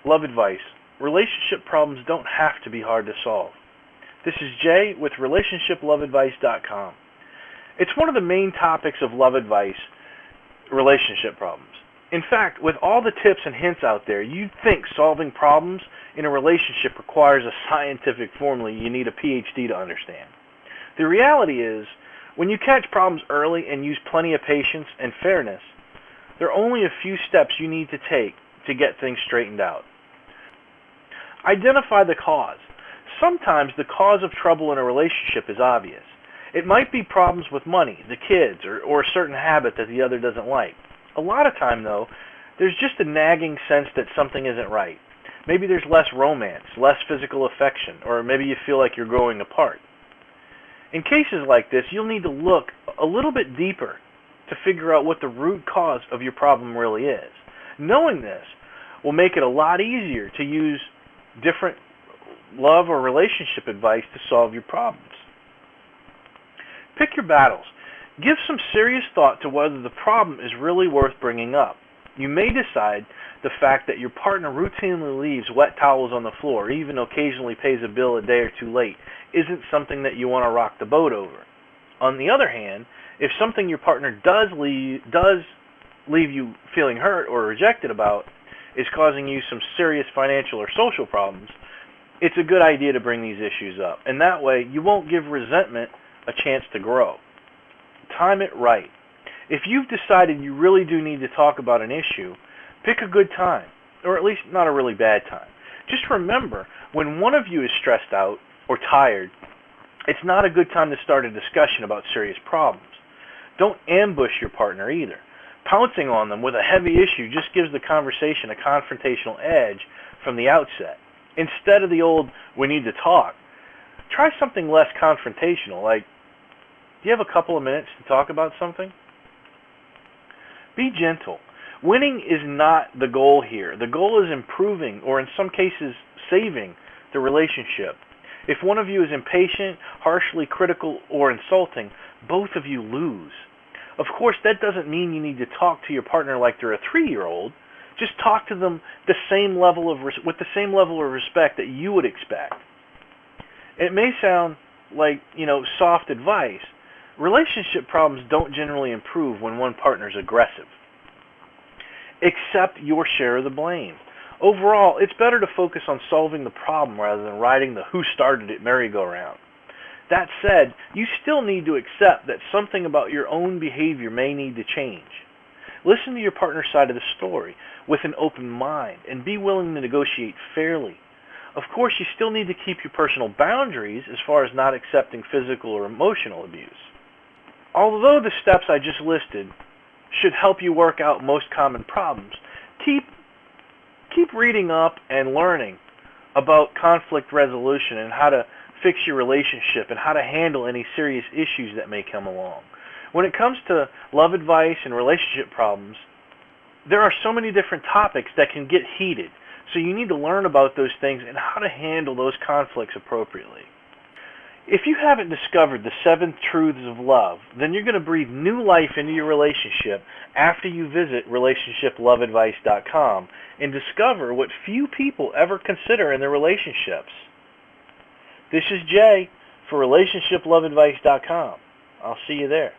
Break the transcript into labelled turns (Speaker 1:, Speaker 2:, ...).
Speaker 1: Love advice. Relationship problems don't have to be hard to solve. This is Jay with RelationshipLoveAdvice.com. It's one of the main topics of love advice, relationship problems. In fact, with all the tips and hints out there, you'd think solving problems in a relationship requires a scientific formula you need a PhD to understand. The reality is, when you catch problems early and use plenty of patience and fairness, there are only a few steps you need to take to get things straightened out. Identify the cause. Sometimes the cause of trouble in a relationship is obvious. It might be problems with money, the kids, or a certain habit that the other doesn't like. A lot of time, though, there's just a nagging sense that something isn't right. Maybe there's less romance, less physical affection, or maybe you feel like you're growing apart. In cases like this, you'll need to look a little bit deeper to figure out what the root cause of your problem really is. Knowing this will make it a lot easier to use different love or relationship advice to solve your problems. Pick your battles. Give some serious thought to whether the problem is really worth bringing up. You may decide the fact that your partner routinely leaves wet towels on the floor, or even occasionally pays a bill a day or two late, isn't something that you want to rock the boat over. On the other hand, if something your partner does leave you feeling hurt or rejected about is causing you some serious financial or social problems, it's a good idea to bring these issues up. And that way, you won't give resentment a chance to grow. Time it right. If you've decided you really do need to talk about an issue, pick a good time, or at least not a really bad time. Just remember, when one of you is stressed out or tired, it's not a good time to start a discussion about serious problems. Don't ambush your partner either. Pouncing on them with a heavy issue just gives the conversation a confrontational edge from the outset. Instead of the old, we need to talk, try something less confrontational, like, do you have a couple of minutes to talk about something? Be gentle. Winning is not the goal here. The goal is improving, or in some cases, saving the relationship. If one of you is impatient, harshly critical, or insulting, both of you lose. Of course, that doesn't mean you need to talk to your partner like they're a 3-year-old. Just talk to them with the same level of respect that you would expect. It may sound like, soft advice. Relationship problems don't generally improve when one partner is aggressive. Accept your share of the blame. Overall, it's better to focus on solving the problem rather than riding the who started it merry-go-round. That said, you still need to accept that something about your own behavior may need to change. Listen to your partner's side of the story with an open mind and be willing to negotiate fairly. Of course, you still need to keep your personal boundaries as far as not accepting physical or emotional abuse. Although the steps I just listed should help you work out most common problems, keep reading up and learning about conflict resolution and how to fix your relationship and how to handle any serious issues that may come along. When it comes to love advice and relationship problems, there are so many different topics that can get heated, so you need to learn about those things and how to handle those conflicts appropriately. If you haven't discovered the 7 truths of love, then you're going to breathe new life into your relationship after you visit RelationshipLoveAdvice.com and discover what few people ever consider in their relationships. This is Jay for RelationshipLoveAdvice.com. I'll see you there.